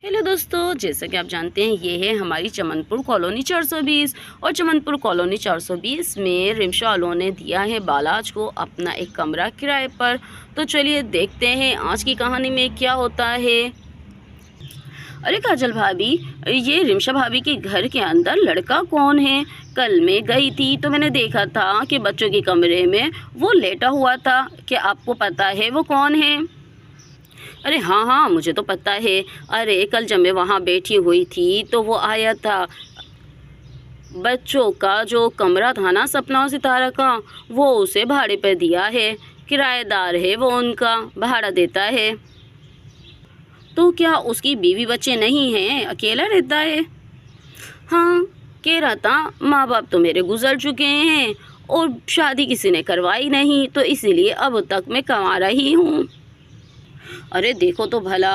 Hello दोस्तों, जैसा कि आप जानते हैं ये है हमारी चमनपुर कॉलोनी 420 और चमनपुर कॉलोनी 420 में रिमशा वालों ने दिया है बालाज को अपना एक कमरा किराए पर। तो चलिए देखते हैं आज की कहानी में क्या होता है। अरे काजल भाभी, ये रिमशा भाभी के घर के अंदर लड़का कौन है? कल मैं गई थी तो मैंने देखा था कि बच्चों के कमरे में वो लेटा हुआ था। क्या आपको पता है वो कौन है? अरे हाँ हाँ, मुझे तो पता है। अरे कल जब मैं वहाँ बैठी हुई थी तो वो आया था। बच्चों का जो कमरा था ना, सपना और सितारा का, वो उसे भाड़े पर दिया है। किराएदार है वो, उनका भाड़ा देता है। तो क्या उसकी बीवी बच्चे नहीं हैं, अकेला रहता है? हाँ, कह रहा था माँ बाप तो मेरे गुजर चुके हैं और शादी किसी ने करवाई नहीं, तो इसीलिए अब तक मैं कमा रही हूँ। अरे देखो तो भला,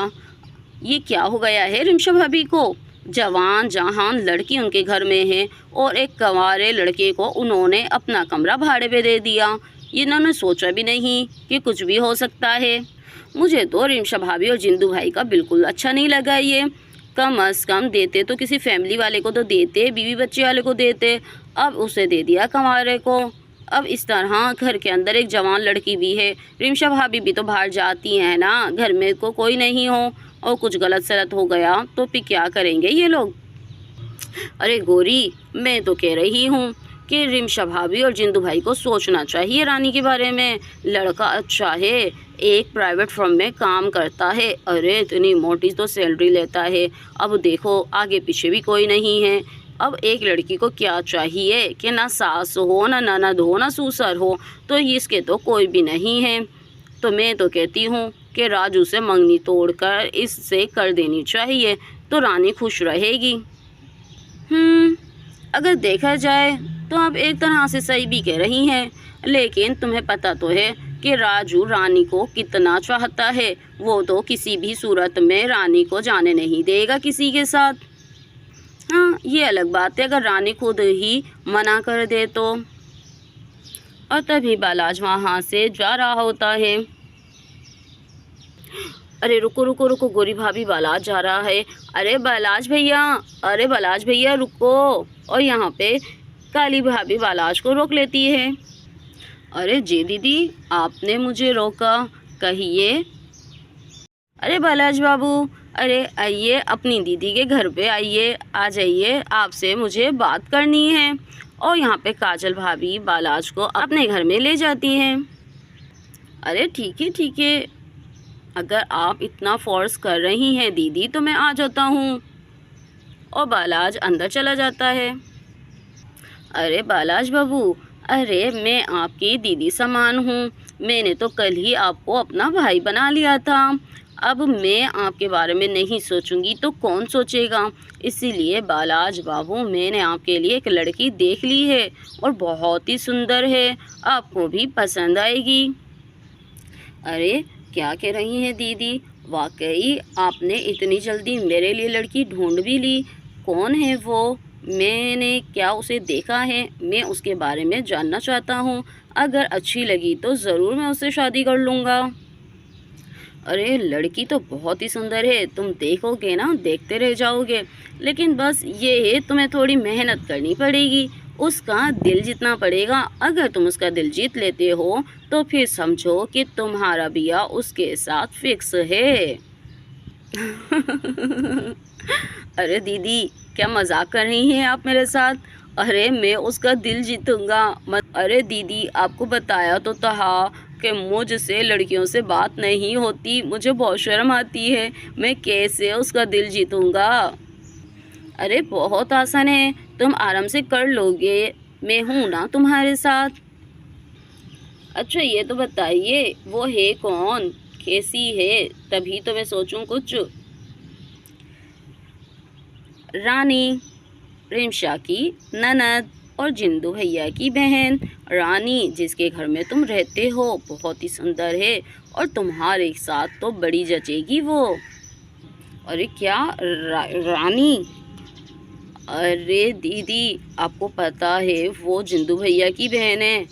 ये क्या हो गया है रिमशा भाभी को? जवान जहान लड़की उनके घर में है और एक कंवारे लड़के को उन्होंने अपना कमरा भाड़े पे दे दिया। इन्होंने सोचा भी नहीं कि कुछ भी हो सकता है। मुझे तो रिमशा भाभी और जिंदू भाई का बिल्कुल अच्छा नहीं लगा ये। कम अज़ कम देते तो किसी फैमिली वाले को तो देते, बीवी बच्चे वाले को देते। अब उसे दे दिया कंवारे को। अब इस तरह घर के अंदर एक जवान लड़की भी है। रिमशा भाभी भी तो बाहर जाती हैं ना, घर में को कोई नहीं हो और कुछ गलत सलत हो गया तो फिर क्या करेंगे ये लोग? अरे गोरी, मैं तो कह रही हूँ कि रिमशा भाभी और जिंदू भाई को सोचना चाहिए रानी के बारे में। लड़का अच्छा है, एक प्राइवेट फर्म में काम करता है। अरे इतनी मोटी तो सैलरी लेता है। अब देखो आगे पीछे भी कोई नहीं है। अब एक लड़की को क्या चाहिए कि ना सास हो, ना ननद हो, ना ससुर हो, तो इसके तो कोई भी नहीं है। तो मैं तो कहती हूँ कि राजू से मंगनी तोड़कर इससे कर देनी चाहिए, तो रानी खुश रहेगी। अगर देखा जाए तो आप एक तरह से सही भी कह रही हैं, लेकिन तुम्हें पता तो है कि राजू रानी को कितना चाहता है। वो तो किसी भी सूरत में रानी को जाने नहीं देगा किसी के साथ। हाँ, ये अलग बात है अगर रानी खुद ही मना कर दे तो। और तभी बालाज वहाँ से जा रहा होता है। अरे रुको रुको रुको, गोरी भाभी, बालाज जा रहा है। अरे बालाज भैया, अरे बालाज भैया रुको। और यहाँ पे काली भाभी बालाज को रोक लेती है। अरे जी दीदी, आपने मुझे रोका, कहिए। अरे बालाज बाबू, अरे आइए, अपनी दीदी के घर पे आइए, आ जाइए, आपसे मुझे बात करनी है। और यहाँ पे काजल भाभी बालाज को अपने घर में ले जाती हैं। अरे ठीक है ठीक है, अगर आप इतना फोर्स कर रही हैं दीदी तो मैं आ जाता हूँ। और बालाज अंदर चला जाता है। अरे बालाज बाबू, अरे मैं आपकी दीदी समान हूँ। मैंने तो कल ही आपको अपना भाई बना लिया था। अब मैं आपके बारे में नहीं सोचूंगी तो कौन सोचेगा? इसीलिए बालाज बाबू, मैंने आपके लिए एक लड़की देख ली है और बहुत ही सुंदर है, आपको भी पसंद आएगी। अरे क्या कह रही हैं दीदी? वाकई आपने इतनी जल्दी मेरे लिए लड़की ढूंढ भी ली? कौन है वो? मैंने क्या उसे देखा है? मैं उसके बारे में जानना चाहता हूँ। अगर अच्छी लगी तो ज़रूर मैं उससे शादी कर लूँगा। अरे लड़की तो बहुत ही सुंदर है, तुम देखोगे ना देखते रह जाओगे। लेकिन बस ये है, तुम्हें थोड़ी मेहनत करनी पड़ेगी, उसका दिल जीतना पड़ेगा। अगर तुम उसका दिल जीत लेते हो तो फिर समझो कि तुम्हारा बिया उसके साथ फिक्स है। अरे दीदी, क्या मजाक कर रही हैं आप मेरे साथ? अरे मैं उसका दिल जीतूंगा। अरे दीदी, आपको बताया तो था कि मुझसे लड़कियों से बात नहीं होती, मुझे बहुत शर्म आती है, मैं कैसे उसका दिल जीतूंगा? अरे बहुत आसान है, तुम आराम से कर लोगे, मैं हूँ ना तुम्हारे साथ। अच्छा ये तो बताइए वो है कौन, कैसी है? तभी तो मैं सोचूं कुछ। रानी, रिमशा की ननद और जिंदू भैया की बहन। रानी जिसके घर में तुम रहते हो बहुत ही सुंदर है और तुम्हारे साथ तो बड़ी जचेगी वो। अरे क्या रानी? अरे दीदी, आपको पता है वो जिंदू भैया की बहन है।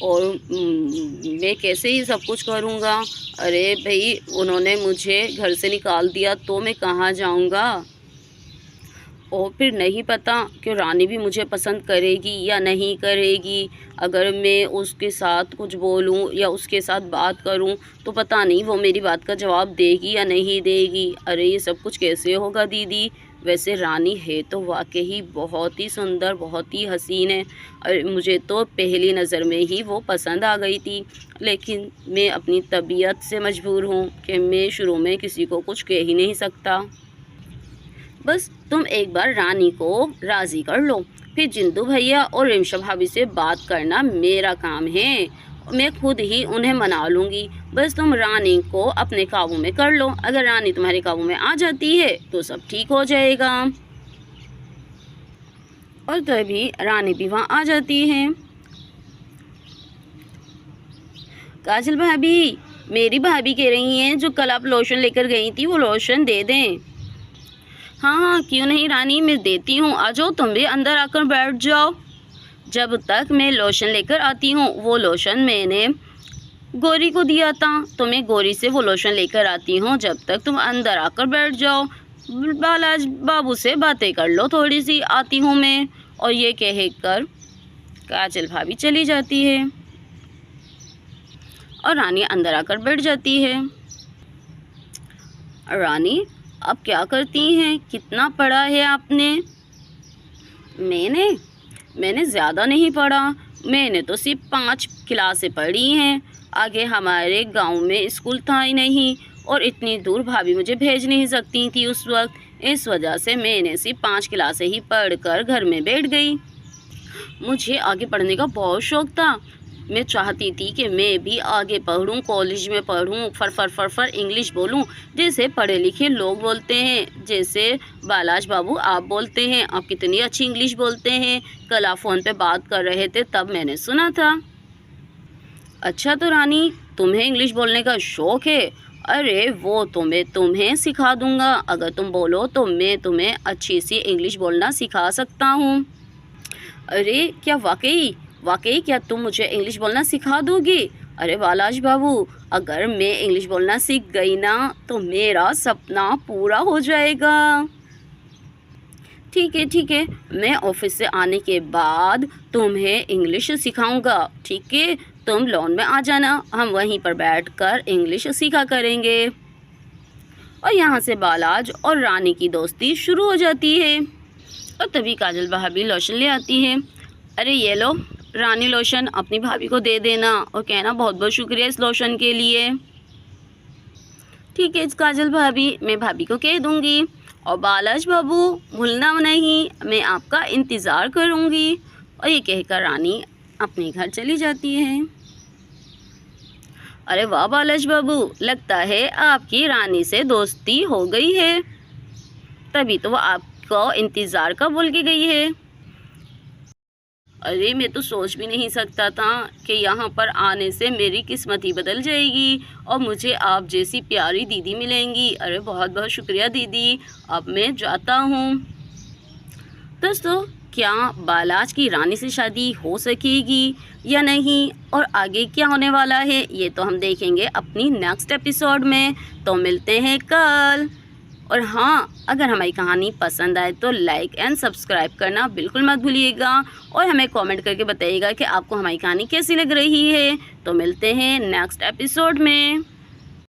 और मैं कैसे ही सब कुछ करूँगा। अरे भाई, उन्होंने मुझे घर से निकाल दिया तो मैं कहाँ जाऊँगा। और फिर नहीं पता कि रानी भी मुझे पसंद करेगी या नहीं करेगी। अगर मैं उसके साथ कुछ बोलूं या उसके साथ बात करूं तो पता नहीं वो मेरी बात का जवाब देगी या नहीं देगी। अरे ये सब कुछ कैसे होगा दीदी। वैसे रानी है तो वाकई बहुत ही सुंदर, बहुत ही हसीन है। अरे मुझे तो पहली नज़र में ही वो पसंद आ गई थी, लेकिन मैं अपनी तबीयत से मजबूर हूँ कि मैं शुरू में किसी को कुछ कह ही नहीं सकता। बस तुम एक बार रानी को राज़ी कर लो, फिर जिंदू भैया और रिमशा भाभी से बात करना मेरा काम है। मैं खुद ही उन्हें मना लूँगी। बस तुम रानी को अपने काबू में कर लो। अगर रानी तुम्हारे काबू में आ जाती है तो सब ठीक हो जाएगा। और तभी रानी भी वहाँ आ जाती है। काजल भाभी, मेरी भाभी कह रही हैं जो कल आप लोशन लेकर गई थी वो लोशन दे दें। हाँ हाँ, क्यों नहीं रानी, मैं देती हूँ। आ जाओ, तुम भी अंदर आकर बैठ जाओ। जब तक मैं लोशन लेकर आती हूँ, वो लोशन मैंने गौरी को दिया था, तो मैं गौरी से वो लोशन लेकर आती हूँ। जब तक तुम अंदर आकर बैठ जाओ, बालाज बाबू से बातें कर लो थोड़ी सी, आती हूँ मैं। और ये कहकर काजल भाभी चली जाती है और रानी अंदर आकर बैठ जाती है। रानी, अब क्या करती हैं? कितना पढ़ा है आपने? मैंने ज़्यादा नहीं पढ़ा। मैंने तो सिर्फ 5 क्लासें पढ़ी हैं। आगे हमारे गांव में स्कूल था ही नहीं और इतनी दूर भाभी मुझे भेज नहीं सकती थी उस वक्त। इस वजह से मैंने सिर्फ 5 क्लासें ही पढ़कर घर में बैठ गई। मुझे आगे पढ़ने का बहुत शौक़ था। मैं चाहती थी कि मैं भी आगे पढ़ूं, कॉलेज में पढ़ूं, फर इंग्लिश बोलूं, जैसे पढ़े लिखे लोग बोलते हैं। जैसे बालाज बाबू आप बोलते हैं, आप कितनी अच्छी इंग्लिश बोलते हैं। कल आप फ़ोन पे बात कर रहे थे तब मैंने सुना था। अच्छा, तो रानी तुम्हें इंग्लिश बोलने का शौक़ है? अरे वो तो मैं तुम्हें सिखा दूँगा। अगर तुम बोलो तो मैं तुम्हें अच्छी सी इंग्लिश बोलना सिखा सकता हूँ। अरे क्या वाकई क्या तुम मुझे इंग्लिश बोलना सिखा दोगी? अरे बालाज बाबू, अगर मैं इंग्लिश बोलना सीख गई ना तो मेरा सपना पूरा हो जाएगा। ठीक है, मैं ऑफिस से आने के बाद तुम्हें इंग्लिश सिखाऊंगा। ठीक है, तुम लॉन में आ जाना, हम वहीं पर बैठकर इंग्लिश सीखा करेंगे। और यहाँ से बालाज और रानी की दोस्ती शुरू हो जाती है। और तभी काजल भाभी लोशन ले आती है। अरे ये लो रानी, लोशन अपनी भाभी को दे देना और कहना बहुत बहुत शुक्रिया इस लोशन के लिए। ठीक है काजल भाभी, मैं भाभी को कह दूंगी। और बालाज बाबू, भूलना नहीं, मैं आपका इंतज़ार करूंगी। और ये कहकर रानी अपने घर चली जाती है। अरे वाह बालाज बाबू, लगता है आपकी रानी से दोस्ती हो गई है, तभी तो वो आपको इंतज़ार का बोल के गई है। अरे मैं तो सोच भी नहीं सकता था कि यहाँ पर आने से मेरी किस्मत ही बदल जाएगी और मुझे आप जैसी प्यारी दीदी मिलेंगी। अरे बहुत बहुत शुक्रिया दीदी, अब मैं जाता हूँ। दोस्तों, क्या बालाज की रानी से शादी हो सकेगी या नहीं और आगे क्या होने वाला है, ये तो हम देखेंगे अपनी नेक्स्ट एपिसोड में। तो मिलते हैं कल। और हाँ, अगर हमारी कहानी पसंद आए तो लाइक एंड सब्सक्राइब करना बिल्कुल मत भूलिएगा और हमें कमेंट करके बताइएगा कि आपको हमारी कहानी कैसी लग रही है। तो मिलते हैं नेक्स्ट एपिसोड में।